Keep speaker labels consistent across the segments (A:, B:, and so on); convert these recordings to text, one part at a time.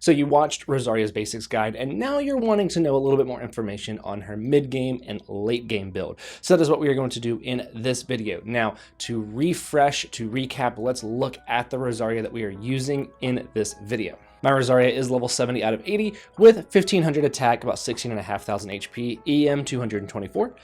A: So you watched Rosaria's basics guide, and now you're wanting to know a little bit more information on her mid-game and late-game build. So that is what we are going to do in this video. Now, to refresh, to recap, let's look at the Rosaria that we are using in this video. My Rosaria is level 70 out of 80 with 1500 attack, about 16,500 HP, EM 224,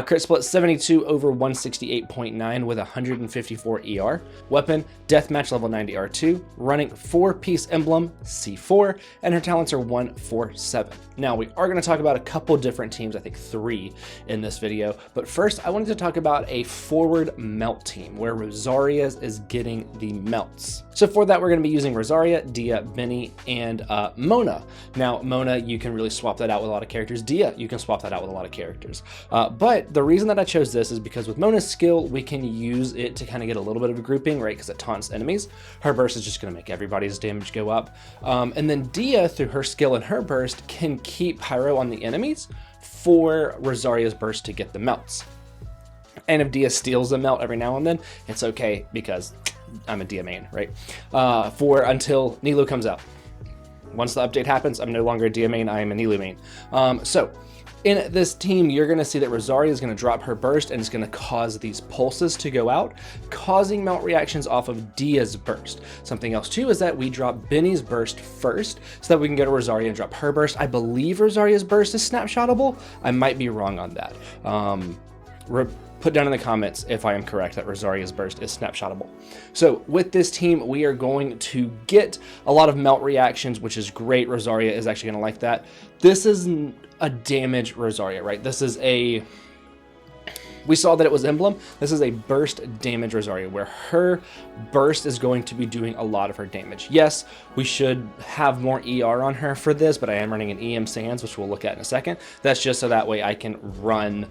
A: crit split 72 over 168.9 with 154 ER, weapon deathmatch level 90 R2, running 4-piece emblem C4, and her talents are 1, 4, 7. Now we are going to talk about a couple different teams, I think 3 in this video, but first I wanted to talk about a forward melt team where Rosaria is getting the melts. So for that we're going to be using Rosaria, Dia, Benny, and Mona. Now Mona, you can really swap that out with a lot of characters. Dia, you can swap that out with a lot of characters. But the reason that I chose this is because with Mona's skill, we can use it to kind of get a little bit of a grouping, right? Because it taunts enemies. Her burst is just going to make everybody's damage go up. And then Dia, through her skill and her burst, can keep Pyro on the enemies for Rosaria's burst to get the melts. And if Dia steals a melt every now and then, it's okay because I'm a Dia main, right? Until Nilou comes out. Once the update happens, I'm no longer a Dia main, I am a Nilou main. So in this team, you're going to see that Rosaria is going to drop her burst and it's going to cause these pulses to go out, causing melt reactions off of Dia's burst. Something else too is that we drop Benny's burst first so that we can go to Rosaria and drop her burst. I believe Rosaria's burst is snapshotable. I might be wrong on that. Put down in the comments if I am correct that Rosaria's burst is snapshotable. So with this team, we are going to get a lot of melt reactions, which is great. Rosaria is actually going to like that. This is a damage Rosaria, right? This is a... We saw that it was emblem. This is a burst damage Rosaria where her burst is going to be doing a lot of her damage. Yes, we should have more ER on her for this, but I am running an EM Sands, which we'll look at in a second. That's just so that way I can run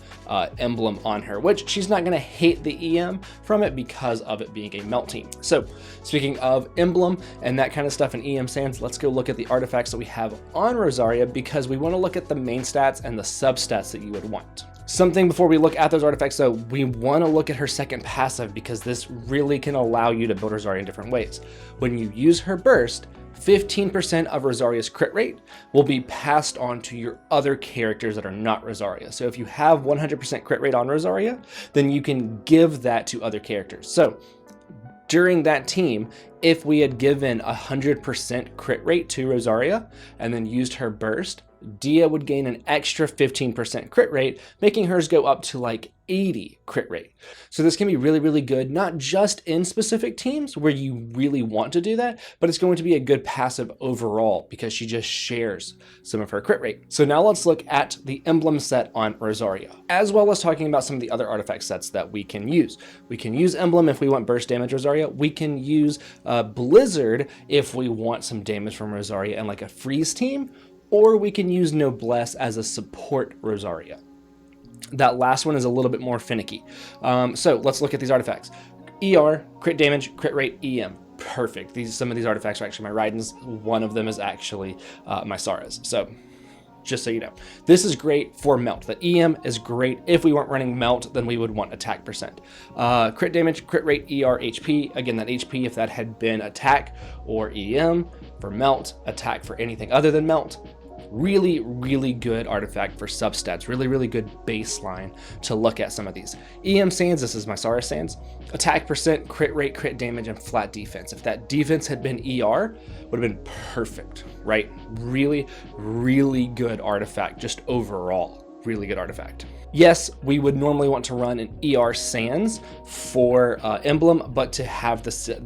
A: emblem on her, which she's not going to hate the EM from it because of it being a melt team. So speaking of emblem and that kind of stuff in EM Sands, let's go look at the artifacts that we have on Rosaria because we want to look at the main stats and the substats that you would want. Something before we look at those artifacts though, we want to look at her second passive because this really can allow you to build Rosaria in different ways. When you use her burst, 15% of Rosaria's crit rate will be passed on to your other characters that are not Rosaria. So if you have 100% crit rate on Rosaria, then you can give that to other characters. So during that team, if we had given 100% crit rate to Rosaria and then used her burst, Dia would gain an extra 15% crit rate, making hers go up to like 80 crit rate. So this can be really, really good, not just in specific teams where you really want to do that, but it's going to be a good passive overall because she just shares some of her crit rate. So now let's look at the emblem set on Rosaria, as well as talking about some of the other artifact sets that we can use. We can use emblem if we want burst damage Rosaria. We can use Blizzard if we want some damage from Rosaria and like a freeze team, or we can use Noblesse as a support Rosaria. That last one is a little bit more finicky. So let's look at these artifacts. ER, crit damage, crit rate, EM. Perfect. Some of these artifacts are actually my Raidens. One of them is actually my Sara's. So just so you know, this is great for melt. The EM is great. If we weren't running melt, then we would want attack percent. Crit damage, crit rate, ER, HP. Again, that HP, if that had been attack or EM for melt, attack for anything other than melt. Really, really good artifact for substats. Really, really good baseline to look at some of these. EM Sands, this is my Sara Sands. Attack percent, crit rate, crit damage, and flat defense. If that defense had been ER, would have been perfect, right? Really, really good artifact, just overall. Really good artifact. Yes, we would normally want to run an ER Sands for emblem, but to have the set,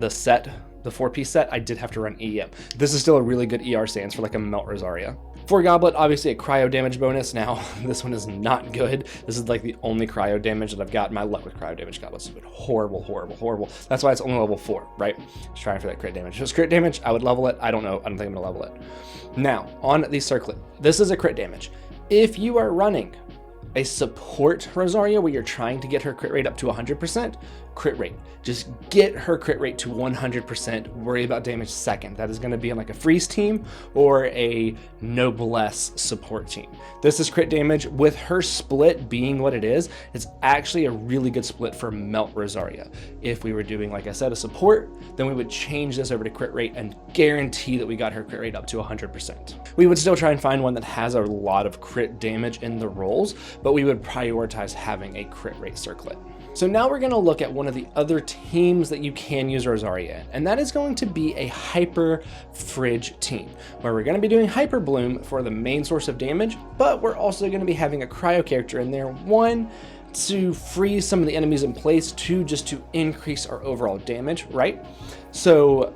A: the 4-piece set, I did have to run EM. This is still a really good ER Sands for like a melt Rosaria. For Goblet, obviously a cryo damage bonus. Now, this one is not good. This is like the only cryo damage that I've got. My luck with cryo damage goblets has been horrible, horrible, horrible. That's why it's only level 4, right? Just trying for that crit damage. If it was crit damage, I would level it. I don't know. I don't think I'm gonna level it. Now, on the circlet, this is a crit damage. If you are running a support Rosaria where you're trying to get her crit rate up to 100%, crit rate. Just get her crit rate to 100%, worry about damage second. That is going to be in like a freeze team or a noblesse support team. This is crit damage. With her split being what it is, it's actually a really good split for Melt Rosaria. If we were doing, like I said, a support, then we would change this over to crit rate and guarantee that we got her crit rate up to 100%. We would still try and find one that has a lot of crit damage in the rolls, but we would prioritize having a crit rate circlet. So now we're going to look at one of the other teams that you can use Rosaria in, and that is going to be a Hyperfridge team, where we're going to be doing Hyperbloom for the main source of damage, but we're also going to be having a cryo character in there, one, to freeze some of the enemies in place, two, just to increase our overall damage, right? So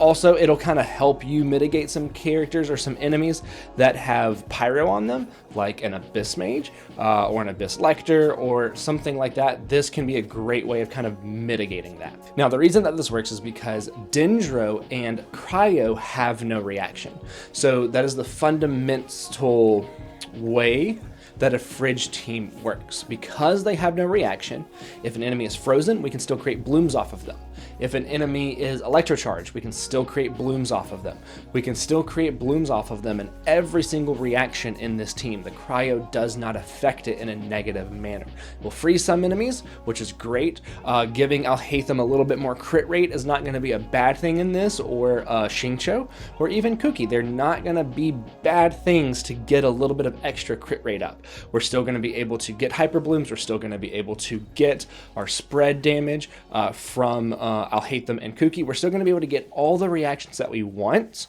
A: also, it'll kind of help you mitigate some characters or some enemies that have pyro on them, like an Abyss Mage or an Abyss Lector or something like that. This can be a great way of kind of mitigating that. Now, the reason that this works is because Dendro and Cryo have no reaction. So that is the fundamental way that a fridge team works. Because they have no reaction, if an enemy is frozen, we can still create blooms off of them. If an enemy is electrocharged, we can still create blooms off of them. We can still create blooms off of them in every single reaction in this team. The cryo does not affect it in a negative manner. We'll freeze some enemies, which is great. Giving Alhaitham a little bit more crit rate is not going to be a bad thing in this, or Xingqiu, or even Kuki. They're not going to be bad things to get a little bit of extra crit rate up. We're still going to be able to get Hyperblooms. We're still going to be able to get our spread damage from Alhaitham and Kuki. We're still going to be able to get all the reactions that we want,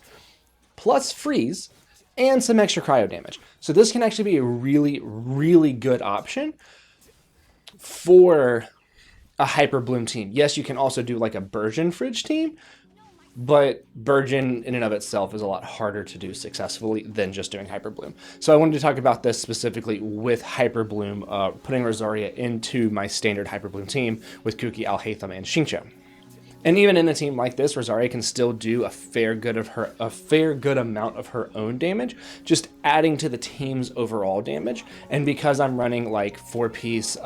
A: plus freeze, and some extra cryo damage. So this can actually be a really, really good option for a Hyperbloom team. Yes, you can also do like a Burgeon Fridge team, but Burgeon in and of itself is a lot harder to do successfully than just doing Hyperbloom. So I wanted to talk about this specifically with Hyperbloom, putting Rosaria into my standard Hyperbloom team with Kuki, Alhaitham, and Xingqiu. And even in a team like this, Rosaria can still do a fair good amount of her own damage, just adding to the team's overall damage. And because I'm running like 4-piece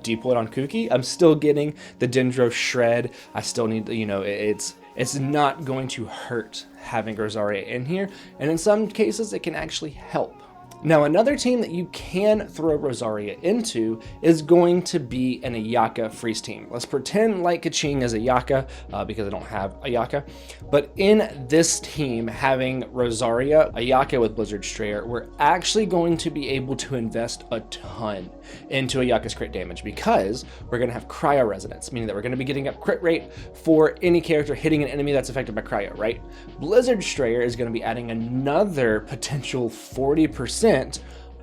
A: Deep Wood on Kuki, I'm still getting the Dendro shred. I still need, it's not going to hurt having Rosaria in here, and in some cases it can actually help. Now, another team that you can throw Rosaria into is going to be an Ayaka freeze team. Let's pretend like Kaching is Ayaka, because I don't have Ayaka. But in this team, having Rosaria, Ayaka with Blizzard Strayer, we're actually going to be able to invest a ton into Ayaka's crit damage, because we're going to have cryo resonance, meaning that we're going to be getting up crit rate for any character hitting an enemy that's affected by cryo, right? Blizzard Strayer is going to be adding another potential 40%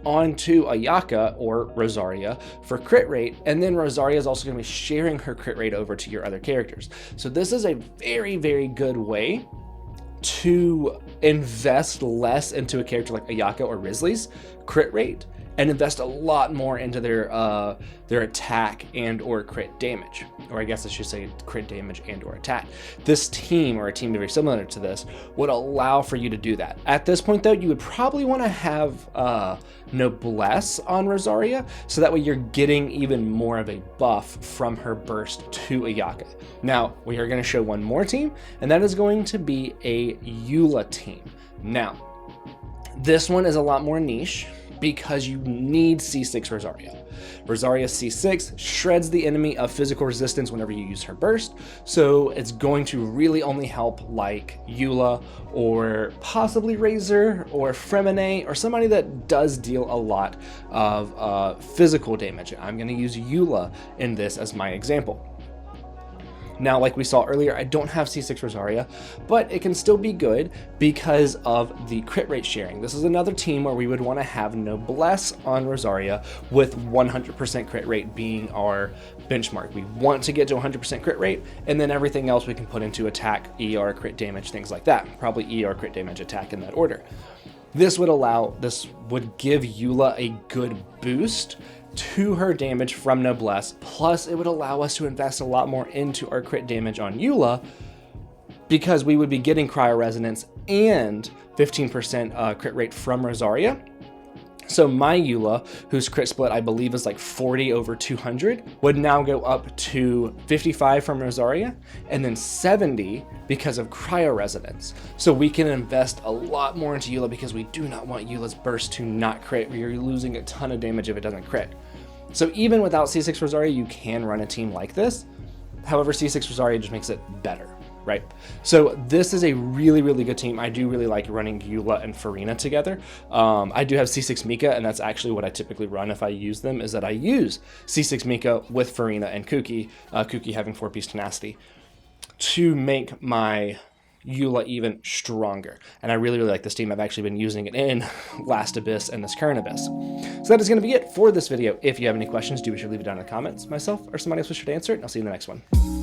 A: onto Ayaka or Rosaria for crit rate, and then Rosaria is also going to be sharing her crit rate over to your other characters. So this is a very, very good way to invest less into a character like Ayaka or Risley's crit rate and invest a lot more into their attack and or crit damage, or I guess I should say crit damage and or attack. This team, or a team very similar to this, would allow for you to do that. At this point though, you would probably want to have Noblesse on Rosaria, so that way you're getting even more of a buff from her burst to Ayaka. Now, we are going to show one more team, and that is going to be a Eula team. Now, this one is a lot more niche, because you need C6 Rosaria. Rosaria C6 shreds the enemy of physical resistance whenever you use her burst, so it's going to really only help like Eula or possibly Razor or Fremine or somebody that does deal a lot of physical damage. I'm going to use Eula in this as my example. Now, like we saw earlier, I don't have C6 Rosaria, but it can still be good because of the crit rate sharing. This is another team where we would want to have Noblesse on Rosaria with 100% crit rate being our benchmark. We want to get to 100% crit rate, and then everything else we can put into attack, ER, crit damage, things like that. Probably ER, crit damage, attack in that order. This would give Eula a good boost to her damage from Noblesse, plus it would allow us to invest a lot more into our crit damage on Eula, because we would be getting cryo resonance and 15% crit rate from Rosaria, So my Eula, whose crit split I believe is like 40 over 200, would now go up to 55 from Rosaria, and then 70 because of cryo resonance. So we can invest a lot more into Eula because we do not want Eula's burst to not crit. We are losing a ton of damage if it doesn't crit. So even without C6 Rosaria, you can run a team like this. However, C6 Rosaria just makes it better, right? So this is a really, really good team. I do really like running Eula and Farina together. I do have C6 Mika, and that's actually what I typically run if I use them, is that I use C6 Mika with Farina and Kuki, Kuki having 4-piece tenacity, to make my Eula even stronger. And I really, really like this team. I've actually been using it in Last Abyss and this current Abyss. So that is going to be it for this video. If you have any questions, do be sure to leave it down in the comments. Myself or somebody else will be sure to answer it, and I'll see you in the next one.